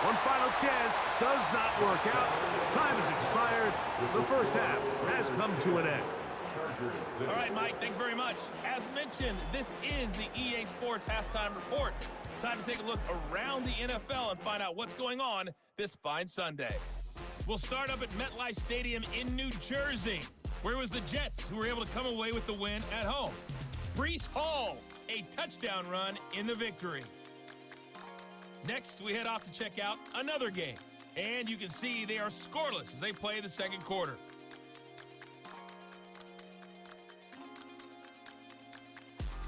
One final chance does not work out. Time has expired. The first half has come to an end. All right, Mike, thanks very much. As mentioned, this is the EA Sports Halftime Report. Time to take a look around the NFL and find out what's going on this fine Sunday. We'll start up at MetLife Stadium in New Jersey, where it was the Jets who were able to come away with the win at home. Breece Hall, a touchdown run in the victory. Next, we head off to check out another game. And you can see they are scoreless as they play the second quarter.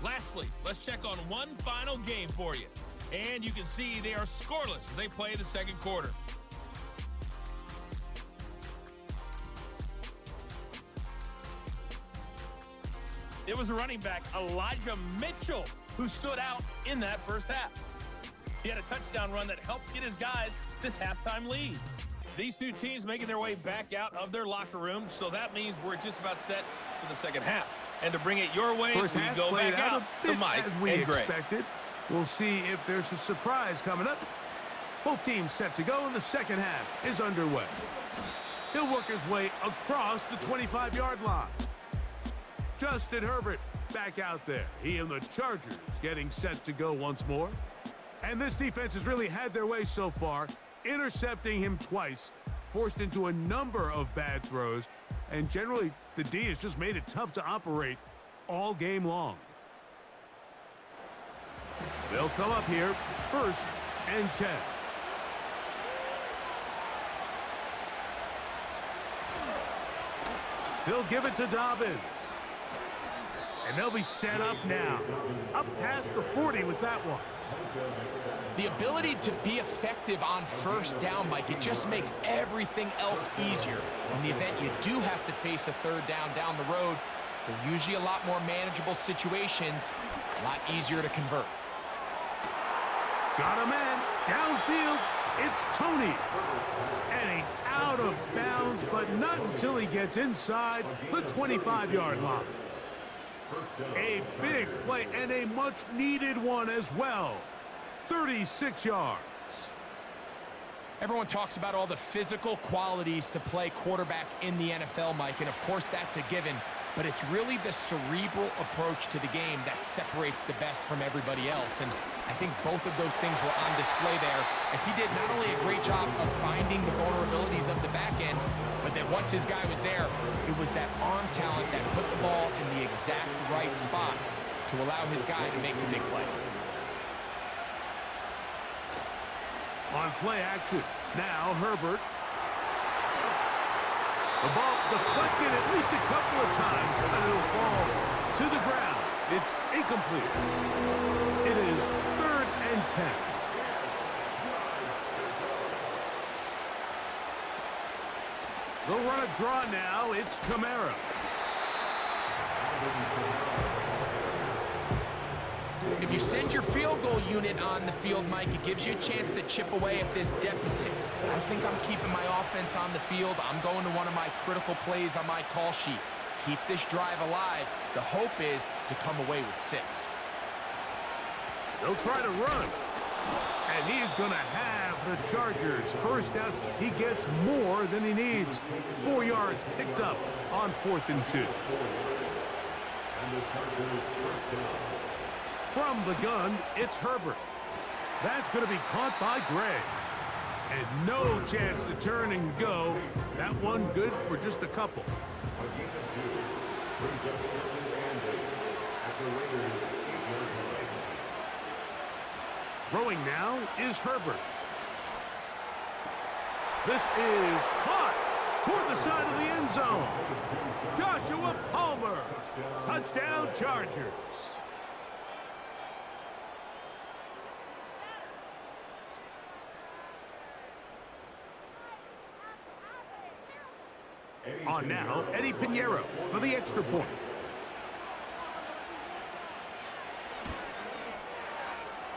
Lastly, let's check on one final game for you. And you can see they are scoreless as they play the second quarter. It was a running back, Elijah Mitchell, who stood out in that first half. He had a touchdown run that helped get his guys this halftime lead. These two teams making their way back out of their locker room, so that means we're just about set for the second half. And to bring it your way, we go back out to Mike as we and Greg. expected. We'll see if there's a surprise coming up. Both teams set to go, and the second half is underway. He'll work his way across the 25-yard line. Justin Herbert back out there. He and the Chargers getting set to go once more. And this defense has really had their way so far, intercepting him twice, forced into a number of bad throws, and generally the D has just made it tough to operate all game long. They'll come up here, 1st and 10. He'll give it to Dobbins. And they'll be set up now. Up past the 40 with that one. The ability to be effective on first down, Mike, it just makes everything else easier. In the event you do have to face a third down the road, they're usually a lot more manageable situations, a lot easier to convert. Got a man downfield. It's Tony. And he's out of bounds, but not until he gets inside the 25-yard line. A big play and a much-needed one as well. 36 yards. Everyone talks about all the physical qualities to play quarterback in the NFL, Mike, and of course that's a given, but it's really the cerebral approach to the game that separates the best from everybody else, and I think both of those things were on display there, as he did not only a great job of finding the vulnerabilities of the back end, but then once his guy was there, it was that arm talent that put the ball in the exact right spot to allow his guy to make the big play. On play action, now Herbert. The ball deflected at least a couple of times, and it'll fall to the ground. It's incomplete. It is 3rd and 10. They'll run a draw now. It's Kamara. If you send your field goal unit on the field, Mike, it gives you a chance to chip away at this deficit. I think I'm keeping my offense on the field. I'm going to one of my critical plays on my call sheet. Keep this drive alive. The hope is to come away with 6. They'll try to run. And he's going to have the Chargers first down. He gets more than he needs. 4 yards picked up on 4th and 2. From the gun, it's Herbert. That's going to be caught by Gray. And no chance to turn and go. That one good for just a couple. Throwing now is Herbert. This is caught toward the side of the end zone. Joshua Palmer. Touchdown Chargers. On now, Eddie Pinheiro for the extra point.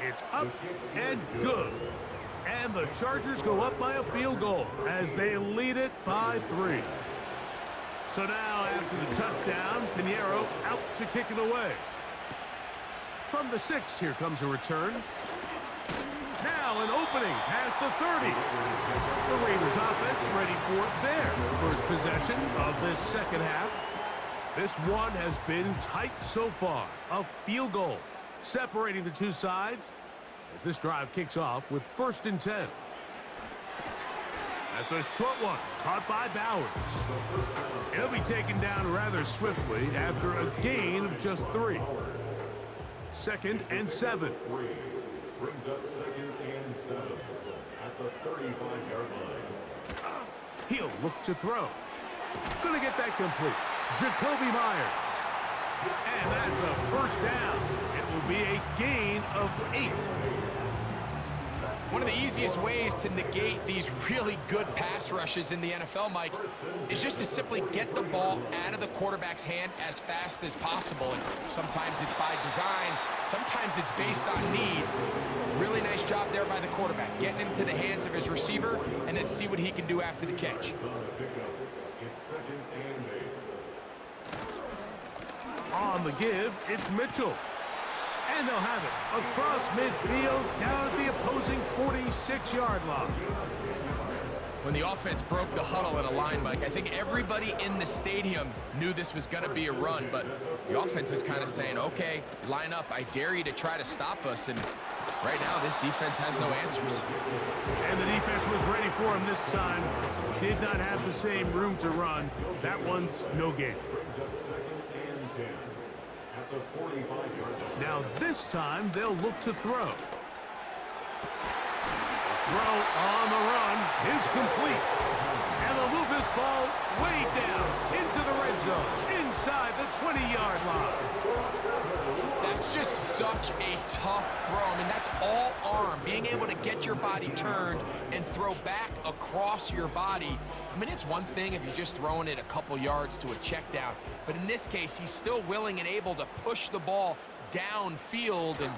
It's up and good. And the Chargers go up by a field goal as they lead it by 3. So now after the touchdown, Pinheiro out to kick it away. From the 6, here comes a return. Now an opening pass past the 30. The Raiders offense ready for their first possession of this second half. This one has been tight so far. A field goal separating the two sides as this drive kicks off with 1st and 10. That's a short one, caught by Bowers. He'll be taken down rather swiftly after a gain of just 3. 2nd and 7. Brings up 2nd and 7 at the 35-yard line. He'll look to throw. Gonna get that complete. Jacoby Myers. And that's a 1st down. It will be a gain of 8. One of the easiest ways to negate these really good pass rushes in the NFL, Mike, is just to simply get the ball out of the quarterback's hand as fast as possible. And sometimes it's by design, sometimes it's based on need. Really nice job there by the quarterback, getting it into the hands of his receiver, and then see what he can do after the catch. It's 2nd and 8. On the give, it's Mitchell. And they'll have it across midfield down at the opposing 46-yard line. When the offense broke the huddle in a line, Mike, I think everybody in the stadium knew this was going to be a run, but the offense is kind of saying, okay, line up. I dare you to try to stop us. And right now, this defense has no answers. And the defense was ready for him this time. Did not have the same room to run. That one's no gain. Now this time they'll look to throw. Throw on the run is complete. And they'll move this ball way down into the red zone, inside the 20-yard line. That's just such a tough throw. I mean, that's all arm. Being able to get your body turned and throw back across your body. I mean, it's one thing if you're just throwing it a couple yards to a check down. But in this case, he's still willing and able to push the ball downfield. And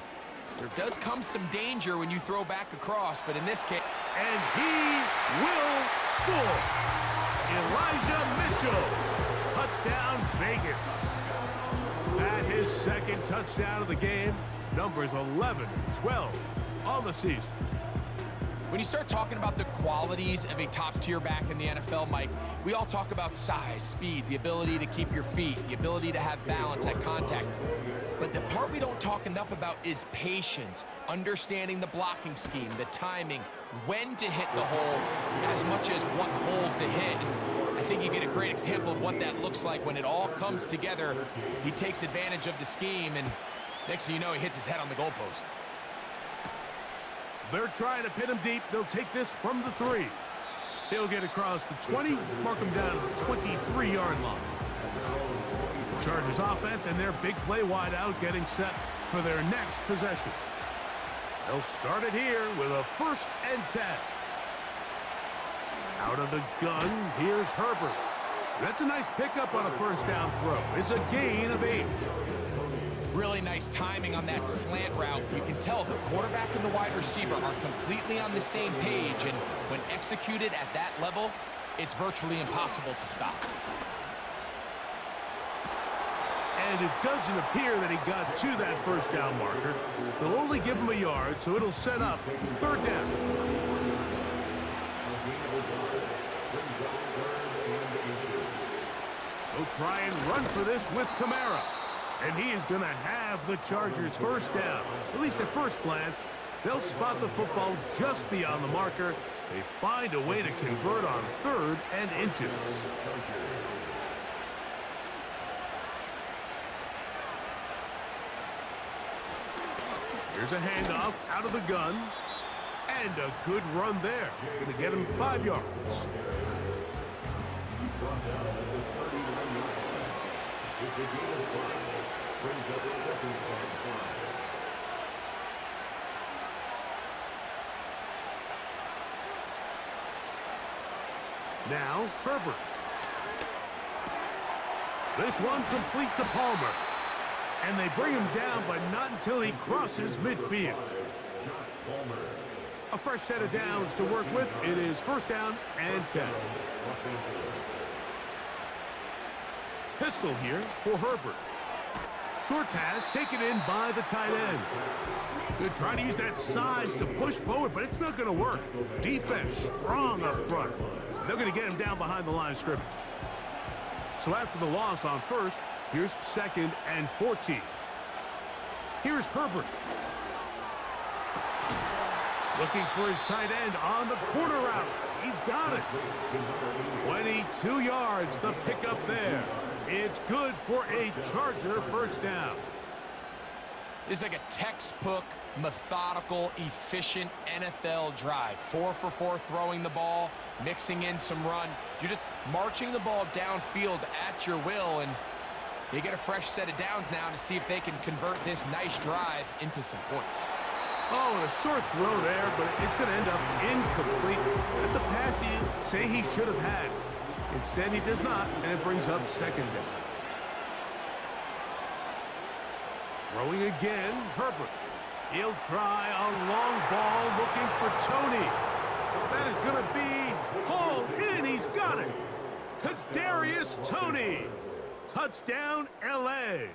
there does come some danger when you throw back across. But in this case... And he will score. Elijah Mitchell. Touchdown, Vegas. At his 2nd touchdown of the game. Numbers 11 and 12 on the season. When you start talking about the qualities of a top-tier back in the NFL, Mike, we all talk about size, speed, the ability to keep your feet, the ability to have balance at contact. But the part we don't talk enough about is patience, understanding the blocking scheme, the timing, when to hit the hole, as much as what hole to hit. And I think you get a great example of what that looks like when it all comes together. He takes advantage of the scheme, and next thing you know, he hits his head on the goalpost. They're trying to pin him deep. They'll take this from the 3. He'll get across the 20, mark him down to the 23-yard line. The Chargers offense and their big play wideout getting set for their next possession. They'll start it here with a 1st and 10. Out of the gun, here's Herbert. That's a nice pickup on a 1st down throw. It's a gain of 8. Really nice timing on that slant route. You can tell the quarterback and the wide receiver are completely on the same page, and when executed at that level, it's virtually impossible to stop. And it doesn't appear that he got to that 1st down marker. They'll only give him a yard, so it'll set up 3rd down. They'll try and run for this with Kamara. And he is going to have the Chargers 1st down. At least at first glance, they'll spot the football just beyond the marker. They find a way to convert on 3rd and inches. Here's a handoff out of the gun. And a good run there. Going to get him 5 yards. Now, Herbert. This one complete to Palmer. And they bring him down, but not until he crosses midfield. A fresh set of downs to work with. It is 1st down and 10. Pistol here for Herbert. Short pass taken in by the tight end. They're trying to use that size to push forward, but it's not going to work. Defense strong up front. They're going to get him down behind the line of scrimmage. So after the loss on first, here's 2nd and 14. Here's Herbert. Looking for his tight end on the corner route. He's got it. 22 yards, the pickup there. It's good for a Charger first down. This is like a textbook, methodical, efficient NFL drive. 4 for 4 throwing the ball, mixing in some run. You're just marching the ball downfield at your will, and they get a fresh set of downs now to see if they can convert this nice drive into some points. Oh, a short throw there, but it's going to end up incomplete. That's a pass you say he should have had. Instead, he does not, and it brings up 2nd down. Throwing again, Herbert. He'll try a long ball looking for Tony. That is going to be hauled in. He's got it. Kadarius Toney. Touchdown, L.A.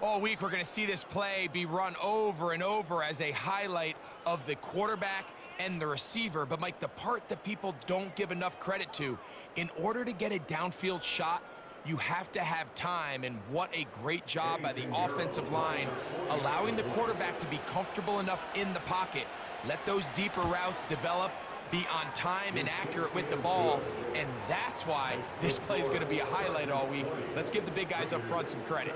All week, we're going to see this play be run over and over as a highlight of the quarterback and the receiver. But, Mike, the part that people don't give enough credit to, in order to get a downfield shot, you have to have time, and what a great job by the offensive line, allowing the quarterback to be comfortable enough in the pocket. Let those deeper routes develop, be on time and accurate with the ball, and that's why this play is going to be a highlight all week. Let's give the big guys up front some credit.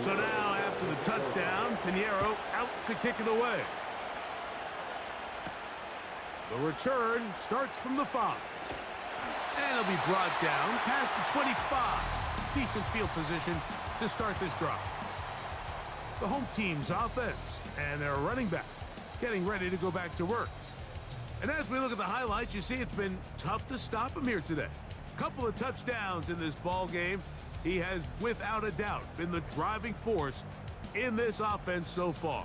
So now, after the touchdown, Pinheiro out to kick it away. The return starts from the 5. And it'll be brought down past the 25. Decent field position to start this drive. The home team's offense and their running back getting ready to go back to work. And as we look at the highlights, you see it's been tough to stop him here today. Couple of touchdowns in this ball game. He has, without a doubt, been the driving force in this offense so far.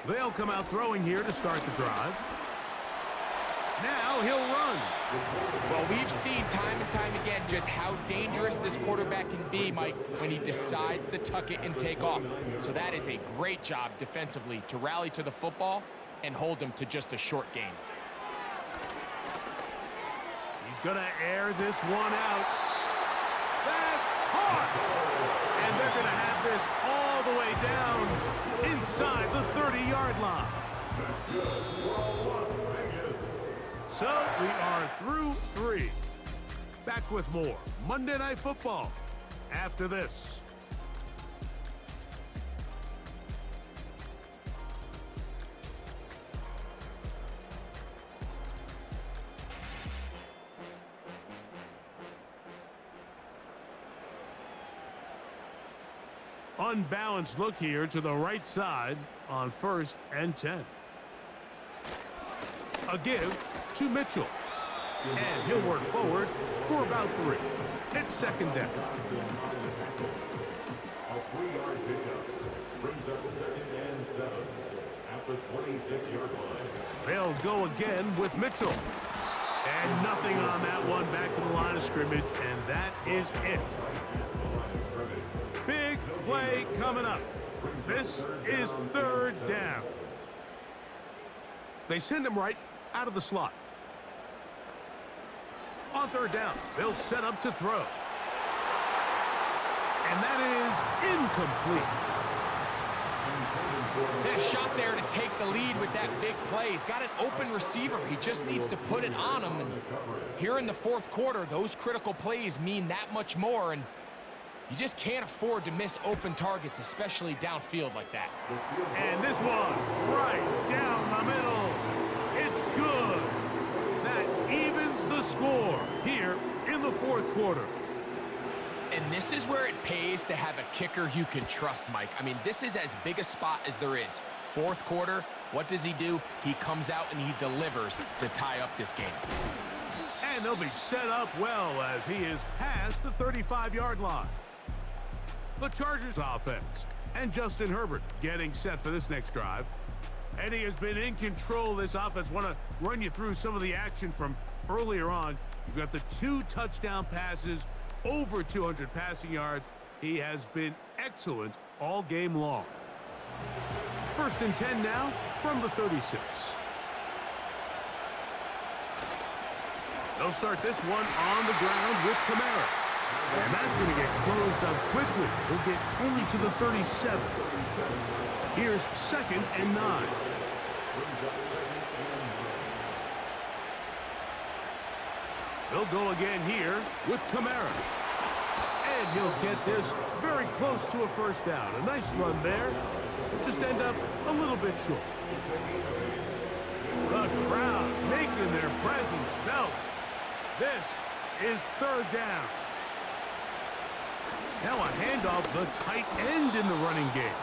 They'll come out throwing here to start the drive. Now he'll run. Well, we've seen time and time again just how dangerous this quarterback can be, Mike, when he decides to tuck it and take off. So that is a great job defensively to rally to the football and hold him to just a short gain. He's going to air this one out. That's caught! And they're going to have this all the way down inside the 30-yard line. So we are through 3. Back with more Monday Night Football after this. Unbalanced look here to the right side on 1st and 10. A give to Mitchell. And he'll work forward for about 3. It's 2nd down. A 3-yard pickup brings up 2nd and 7 at the 26-yard line. They'll go again with Mitchell. And nothing on that one, back to the line of scrimmage, and that is it. Big play coming up. This is 3rd down. They send him right out of the slot. On 3rd down, they'll set up to throw. And that is incomplete. A shot there to take the lead with that big play. He's got an open receiver. He just needs to put it on him. And here in the 4th quarter, those critical plays mean that much more. And you just can't afford to miss open targets, especially downfield like that. And this one right down the middle. It's good. That evens the score here in the 4th quarter. And this is where it pays to have a kicker you can trust, Mike. I mean, this is as big a spot as there is. 4th quarter, what does he do? He comes out and he delivers to tie up this game. And they'll be set up well as he is past the 35-yard line. The Chargers offense and Justin Herbert getting set for this next drive. And he has been in control of this offense. Want to run you through some of the action from earlier on. You've got the 2 touchdown passes, over 200 passing yards. He has been excellent all game long. 1st and 10 now from the 36. They'll start this one on the ground with Kamara. And that's going to get closed up quickly. He'll get only to the 37. Here's 2nd and 9. They'll go again here with Kamara. And he'll get this very close to a 1st down. A nice run there. It'll just end up a little bit short. The crowd making their presence felt. This is 3rd down. Now a handoff, the tight end in the running game.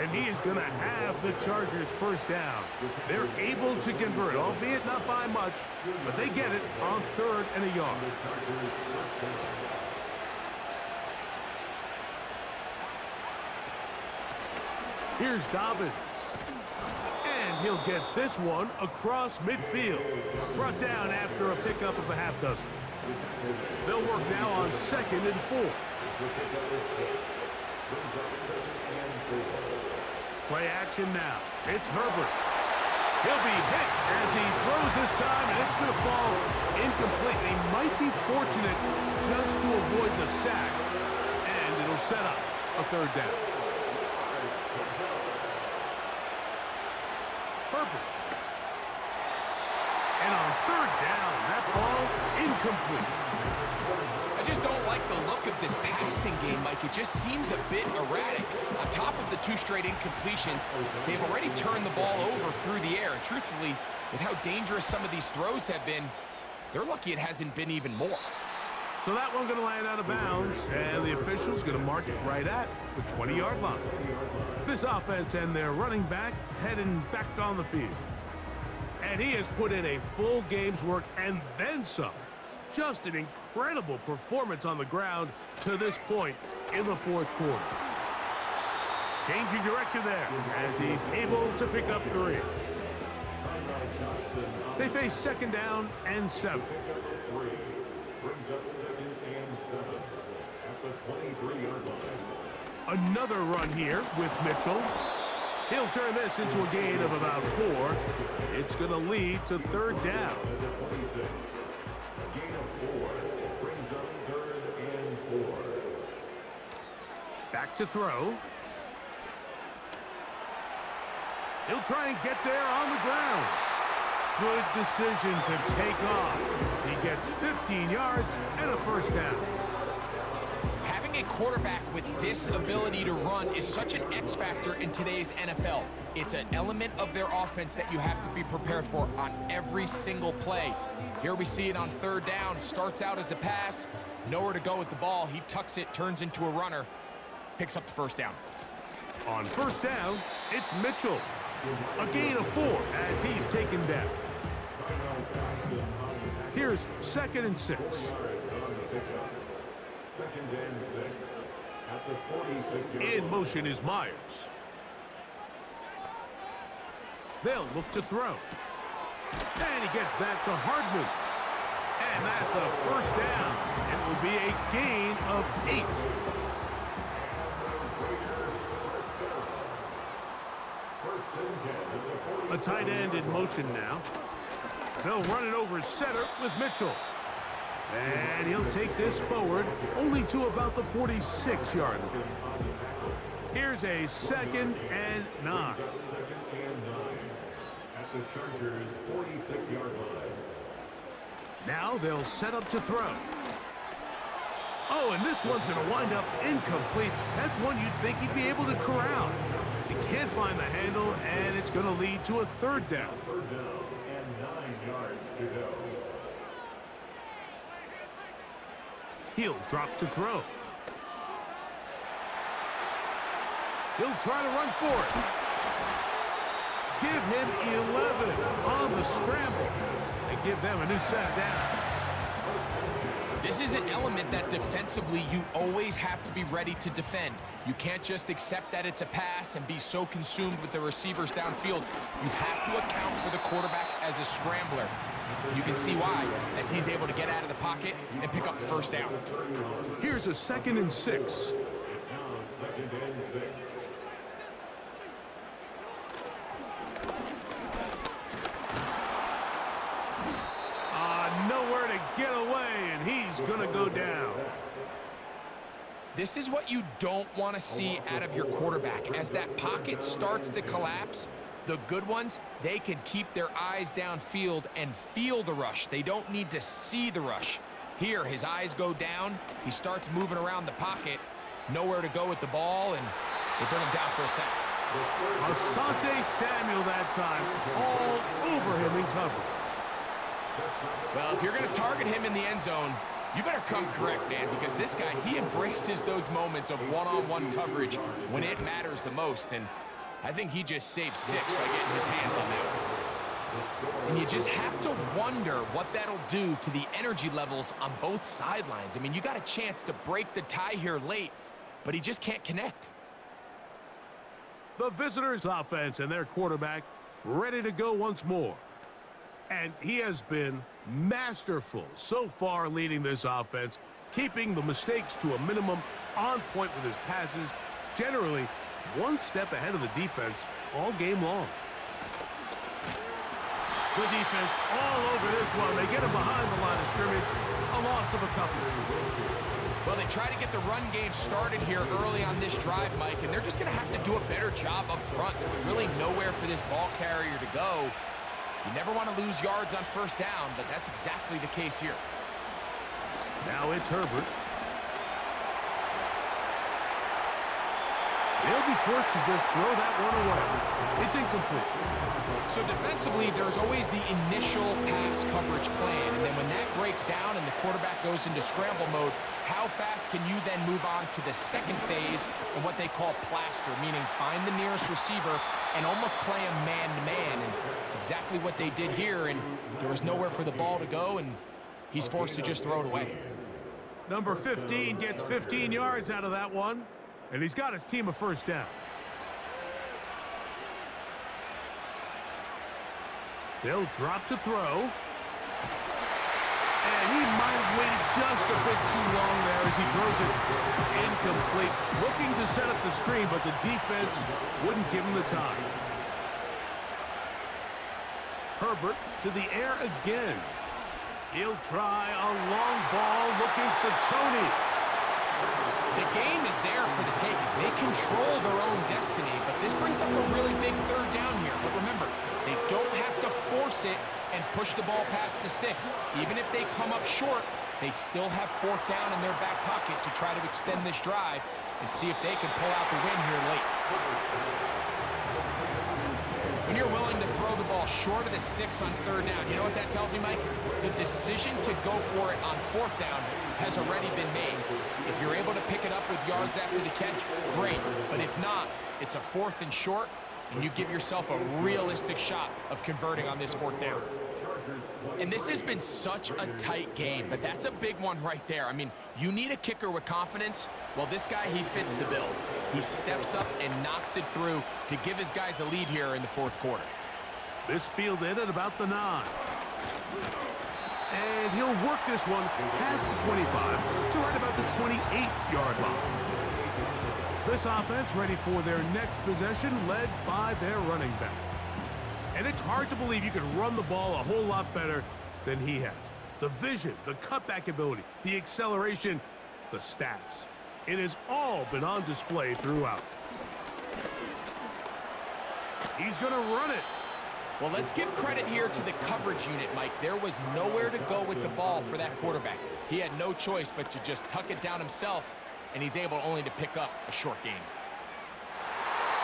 And he is going to have the Chargers 1st down. They're able to convert, albeit not by much, but they get it on 3rd and a yard. Here's Dobbins. And he'll get this one across midfield. Brought down after a pickup of a half dozen. They'll work now on 2nd and 4. Play action now. It's Herbert. He'll be hit as he throws this time, and it's going to fall incomplete. He might be fortunate just to avoid the sack, and it'll set up a 3rd down. Herbert. And on 3rd down, that ball incomplete. I just don't like the look of this passing game, Mike. It just seems a bit erratic. On top of the 2 straight incompletions, they've already turned the ball over through the air. And truthfully, with how dangerous some of these throws have been, they're lucky it hasn't been even more. So that one going to land out of bounds, and the official's going to mark it right at the 20-yard line. This offense and their running back heading back on the field. And he has put in a full game's work and then some. Just an incredible performance on the ground to this point in the 4th quarter. Changing direction there as he's able to pick up 3. They face 2nd down and 7. Brings up 2nd and 7 at the 23-yard line. Another run here with Mitchell. He'll turn this into a gain of about 4. It's going to lead to 3rd down. Gain of 4 brings up 3rd and 4. Back to throw. He'll try and get there on the ground. Good decision to take off. He gets 15 yards and a 1st down. Having a quarterback with this ability to run is such an X factor in today's NFL. It's an element of their offense that you have to be prepared for on every single play. Here we see it on 3rd down. Starts out as a pass. Nowhere to go with the ball. He tucks it, turns into a runner. Picks up the 1st down. On 1st down, it's Mitchell. A gain of 4 as he's taken down. Here's 2nd and 6. 2nd and 6 at the 46-yard In motion is Myers. They'll look to throw. And he gets that to Hardman. And that's a 1st down. It will be a gain of 8. A tight end in motion now. They'll run it over center with Mitchell. And he'll take this forward only to about the 46-yard line. Here's a 2nd and 9. 2nd and 9 at the Chargers' 46-yard line. Now they'll set up to throw. Oh, and this one's going to wind up incomplete. That's one you'd think he'd be able to corral. He can't find the handle, and it's going to lead to a 3rd down. 3rd down and 9 yards to go. He'll drop to throw. He'll try to run for it. Give him 11 on the scramble. And give them a new set of downs. This is an element that defensively you always have to be ready to defend. You can't just accept that it's a pass and be so consumed with the receivers downfield. You have to account for the quarterback as a scrambler. You can see why, as he's able to get out of the pocket and pick up the first down. Here's a 2nd and 6. It's now 2nd and 6. Nowhere to get away, and he's going to go down. This is what you don't want to see out of your quarterback. As that pocket starts to collapse, the good ones, they can keep their eyes downfield and feel the rush. They don't need to see the rush. Here, his eyes go down. He starts moving around the pocket. Nowhere to go with the ball, and they bring him down for a sack. Asante Samuel that time, all over him in cover. Well, if you're going to target him in the end zone, you better come correct, man, because this guy, he embraces those moments of one-on-one coverage when it matters the most, and I think he just saved 6 by getting his hands on that one. And you just have to wonder what that'll do to the energy levels on both sidelines. I mean, you got a chance to break the tie here late, but he just can't connect. The visitors' offense and their quarterback ready to go once more. And he has been masterful so far leading this offense, keeping the mistakes to a minimum, on point with his passes, generally one step ahead of the defense all game long. The defense all over this one. They get him behind the line of scrimmage, a loss of a couple. Well, they try to get the run game started here early on this drive, Mike, and they're just going to have to do a better job up front. There's really nowhere for this ball carrier to go. You never want to lose yards on first down, but that's exactly the case here. Now it's Herbert. They'll be forced to just throw that one away. It's incomplete. So defensively, there's always the initial pass coverage plan, and then when that breaks down and the quarterback goes into scramble mode, how fast can you then move on to the second phase of what they call plaster, meaning find the nearest receiver and almost play him man-to-man, and it's exactly what they did here, and there was nowhere for the ball to go, and he's forced to just throw it away. Number 15 gets 15 yards out of that one, and he's got his team a first down. They'll drop to throw. And he might have waited just a bit too long there as he throws it incomplete. Looking to set up the screen, but the defense wouldn't give him the time. Herbert to the air again. He'll try a long ball looking for Tony. The game is there for the taking. They control their own destiny, but this brings up a really big third down here. But remember, they don't have to force it and push the ball past the sticks. Even if they come up short, they still have fourth down in their back pocket to try to extend this drive and see if they can pull out the win here late. When you're willing to throw the ball short of the sticks on third down, you know what that tells you, Mike? The decision to go for it on fourth down has already been made. If you're able to pick it up with yards after the catch, great. But if not, it's a 4th and short, and you give yourself a realistic shot of converting on this fourth down. And this has been such a tight game, but that's a big one right there. I mean, you need a kicker with confidence. Well, this guy, he fits the bill. He steps up and knocks it through to give his guys a lead here in the fourth quarter. This fielded at about the 9. And he'll work this one past the 25 to right about the 28-yard line. This offense ready for their next possession, led by their running back. And it's hard to believe you could run the ball a whole lot better than he has. The vision, the cutback ability, the acceleration, the stats. It has all been on display throughout. He's going to run it. Well, let's give credit here to the coverage unit, Mike. There was nowhere to go with the ball for that quarterback. He had no choice but to just tuck it down himself, and he's able only to pick up a short gain.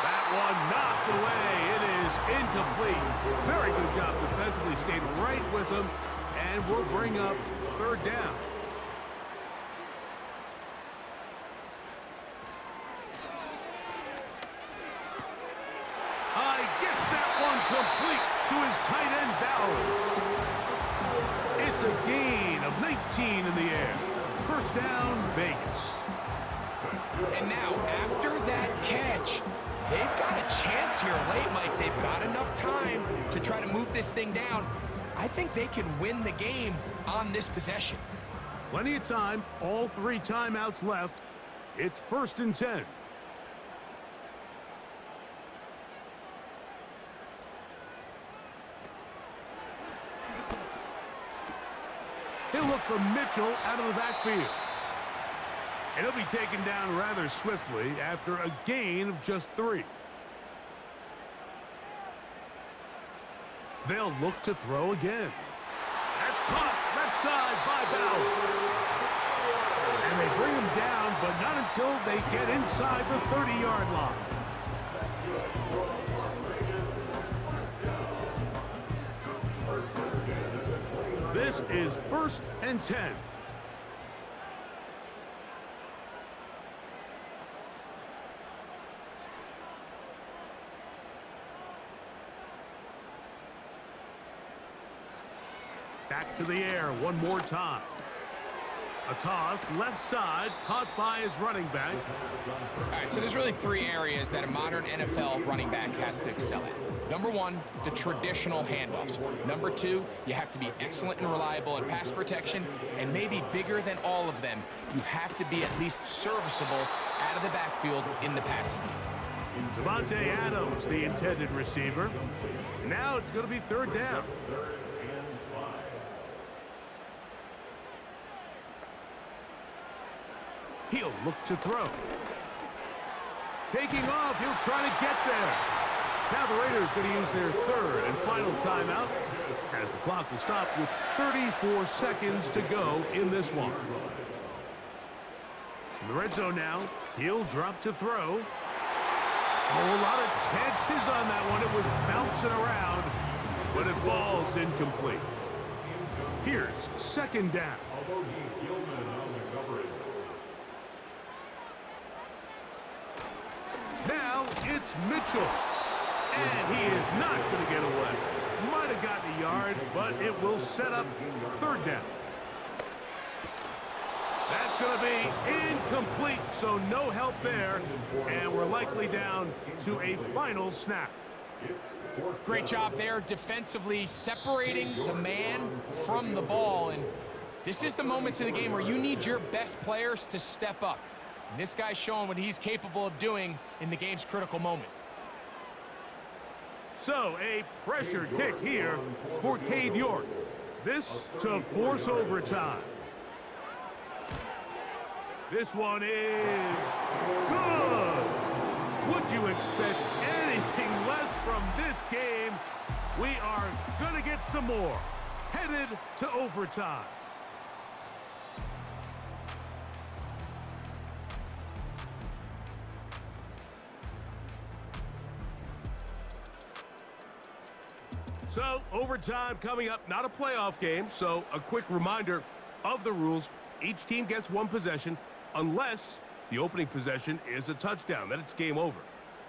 That one knocked away. It is incomplete. Very good job defensively. Stayed right with him, and we'll bring up third down. Gets that one complete to his tight end, Bowers. It's a gain of 19 in the air. First down, Vegas. And now, after that catch, they've got a chance here late, Mike. They've got enough time to try to move this thing down. I think they can win the game on this possession. Plenty of time, all 3 timeouts left. It's 1st and 10. He'll look for Mitchell out of the backfield. And he'll be taken down rather swiftly after a gain of just 3. They'll look to throw again. That's caught left side by Bowers. And they bring him down, but not until they get inside the 30-yard line. This is 1st and 10. Back to the air one more time. A toss, left side, caught by his running back. All right, so there's really 3 areas that a modern NFL running back has to excel at. Number 1, the traditional handoffs. Number 2, you have to be excellent and reliable in pass protection. And maybe bigger than all of them, you have to be at least serviceable out of the backfield in the passing game. Davante Adams, the intended receiver. Now it's going to be 3rd down. He'll look to throw. Taking off, he'll try to get there. Now the Raiders going to use their 3rd and final timeout as the clock will stop with 34 seconds to go in this one. In the red zone now, he'll drop to throw. Oh, a lot of chances on that one. It was bouncing around, but it falls incomplete. Here's 2nd down. Now it's Mitchell. And he is not going to get away. Might have gotten a yard, but it will set up 3rd down. That's going to be incomplete, so no help there. And we're likely down to a final snap. Great job there defensively, separating the man from the ball. And this is the moments of the game where you need your best players to step up. And this guy's showing what he's capable of doing in the game's critical moment. So a pressure kick here for Cade York. This to force overtime. This one is good. Would you expect anything less from this game? We are going to get some more. Headed to overtime. So, overtime coming up, not a playoff game, so a quick reminder of the rules. Each team gets 1 possession unless the opening possession is a touchdown. Then it's game over.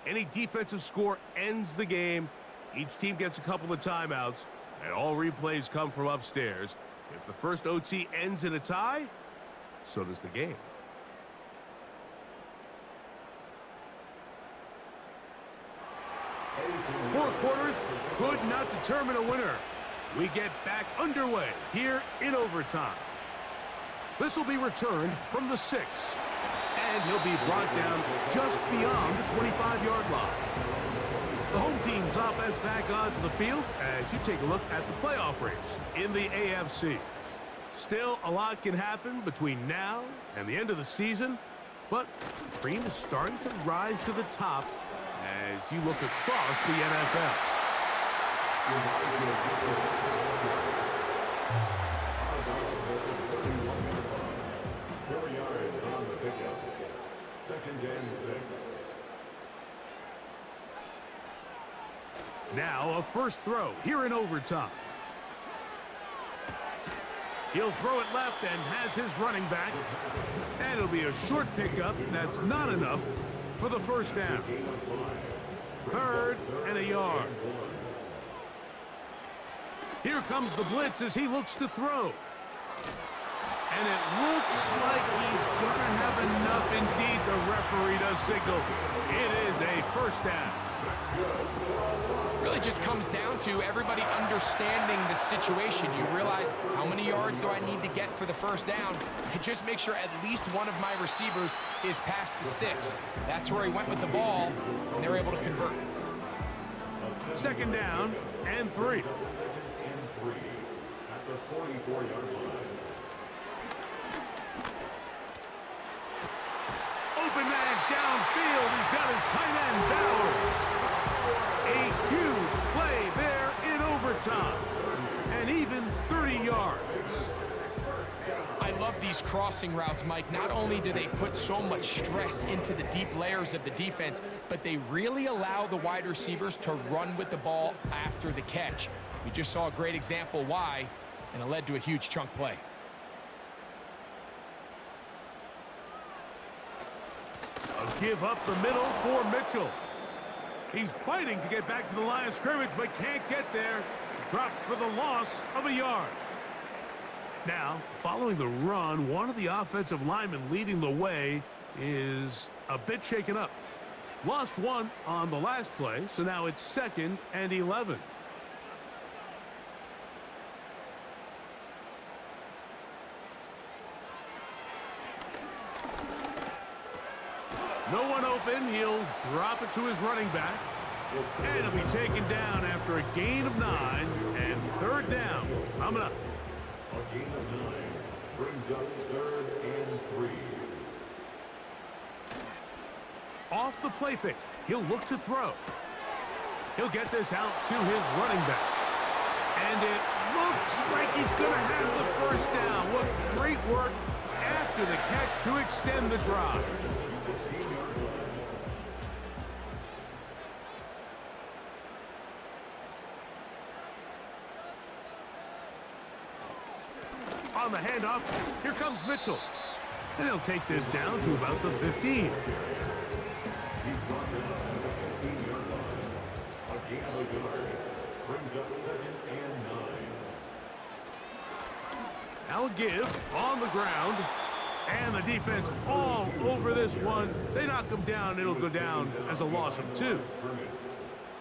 Any defensive score ends the game. Each team gets a couple of timeouts, and all replays come from upstairs. If the first OT ends in a tie, so does the game. Four quarters could not determine a winner. We get back underway here in overtime. This will be returned from the 6, and he'll be brought down just beyond the 25-yard line. The home team's offense back onto the field as you take a look at the playoff race in the AFC. Still, a lot can happen between now and the end of the season, but the cream is starting to rise to the top as you look across the NFL. 4 yards on the pickup. 2nd and 6. Now a first throw here in overtime. He'll throw it left and has his running back. And it'll be a short pickup. That's not enough for the first down. 3rd and a yard. Here comes the blitz as he looks to throw. And it looks like he's going to have enough indeed. The referee does signal. It is a first down. Really just comes down to everybody understanding the situation. You realize, how many yards do I need to get for the first down? And just make sure at least one of my receivers is past the sticks. That's where he went with the ball, and they were able to convert. Second down and 3. At the 44-yard line. Open man downfield. He's got his tight end, Bowers. A huge play there in overtime. And even 30 yards. I love these crossing routes, Mike. Not only do they put so much stress into the deep layers of the defense, but they really allow the wide receivers to run with the ball after the catch. We just saw a great example why, and it led to a huge chunk play. A give up the middle for Mitchell. He's fighting to get back to the line of scrimmage, but can't get there. Dropped for the loss of a yard. Now, following the run, one of the offensive linemen leading the way is a bit shaken up. Lost one on the last play, so now it's 2nd and 11. No one open. He'll drop it to his running back. And he'll be taken down after a gain of 9 and 3rd down. Coming up. A gain of 9 brings up 3rd and 3. Off the play fake. He'll look to throw. He'll get this out to his running back. And it looks like he's going to have the first down. What great work after the catch to extend the drive. On the handoff, here comes Mitchell. And he'll take this down to about the 15. He's brought down at the 15-yard line. A gain of a yard brings up 2nd and 9. Now a give on the ground. And the defense all over this one. They knock him down. It'll go down as a loss of 2.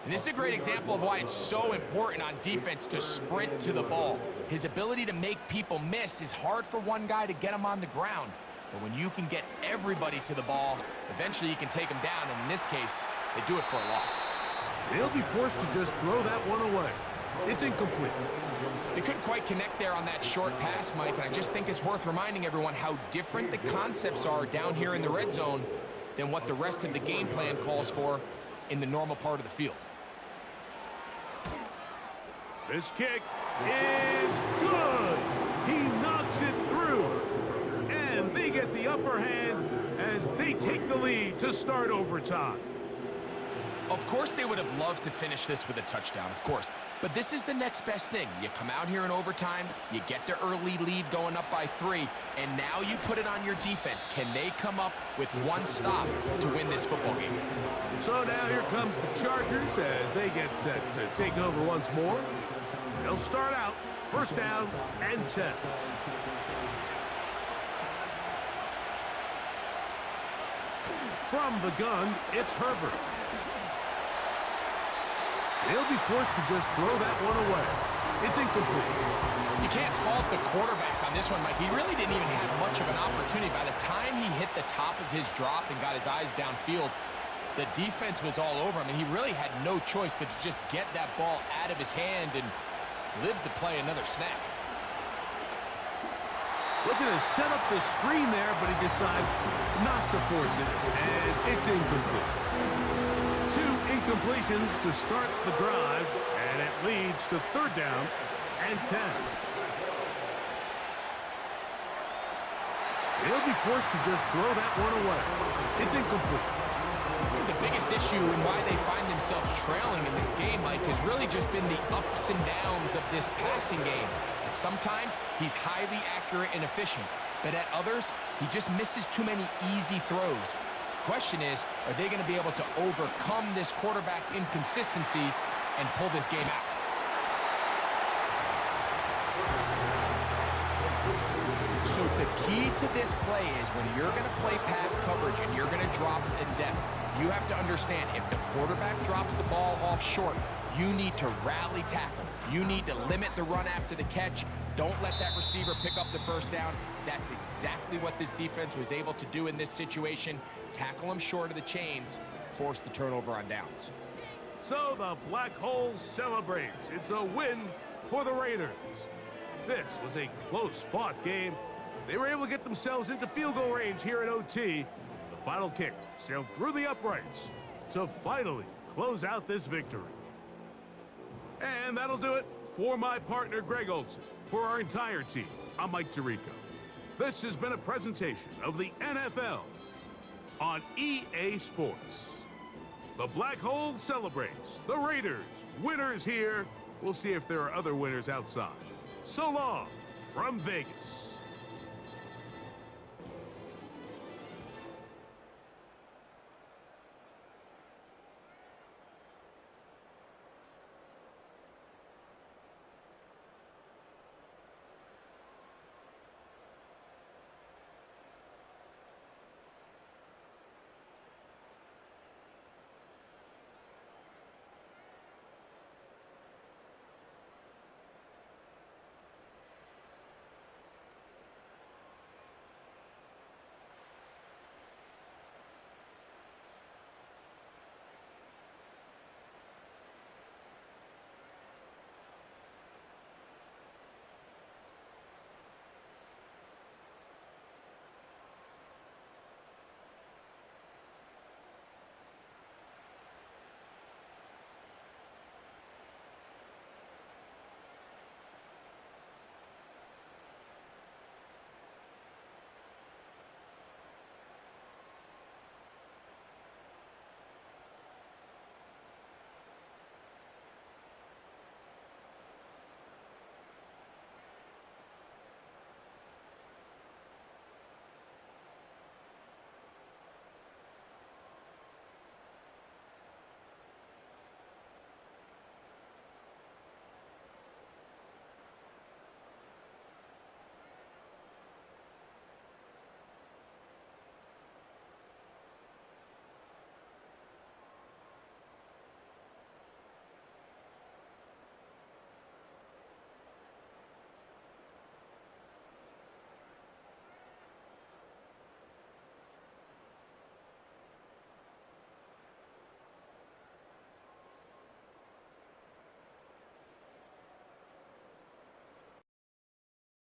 And this is a great example of why it's so important on defense to sprint to the ball. His ability to make people miss is hard for one guy to get him on the ground. But when you can get everybody to the ball, eventually you can take him down. And in this case, they do it for a loss. They'll be forced to just throw that one away. It's incomplete. They couldn't quite connect there on that short pass, Mike, and I just think it's worth reminding everyone how different the concepts are down here in the red zone than what the rest of the game plan calls for in the normal part of the field. This kick is good. He knocks it through. And they get the upper hand as they take the lead to start overtime. Of course they would have loved to finish this with a touchdown, of course. But this is the next best thing. You come out here in overtime, you get the early lead going up by 3, and now you put it on your defense. Can they come up with one stop to win this football game? So now here comes the Chargers as they get set to take over once more. They'll start out first down and 10. From the gun, it's Herbert. They'll be forced to just throw that one away. It's incomplete. You can't fault the quarterback on this one, Mike. He really didn't even have much of an opportunity. By the time he hit the top of his drop and got his eyes downfield, the defense was all over him, and he really had no choice but to just get that ball out of his hand and live to play another snap. Looking to set up the screen there, but he decides not to force it, and it's incomplete. 2 incompletions to start the drive, and it leads to 3rd down and 10. They'll be forced to just throw that one away. It's incomplete. The biggest issue and why they find themselves trailing in this game, Mike, has really just been the ups and downs of this passing game. And sometimes he's highly accurate and efficient, but at others, he just misses too many easy throws. Question is, are they going to be able to overcome this quarterback inconsistency and pull this game out? So the key to this play is when you're going to play pass coverage and you're going to drop in depth, you have to understand if the quarterback drops the ball off short, you need to rally tackle. You need to limit the run after the catch. Don't let that receiver pick up the first down. That's exactly what this defense was able to do in this situation. Tackle him short of the chains, force the turnover on downs. So the Black Hole celebrates. It's a win for the Raiders. This was a close-fought game. They were able to get themselves into field goal range here at OT. The final kick sailed through the uprights to finally close out this victory. And that'll do it for my partner, Greg Olsen. For our entire team, I'm Mike Tirico. This has been a presentation of the NFL on EA Sports. The Black Hole celebrates. The Raiders, winners here. We'll see if there are other winners outside. So long from Vegas.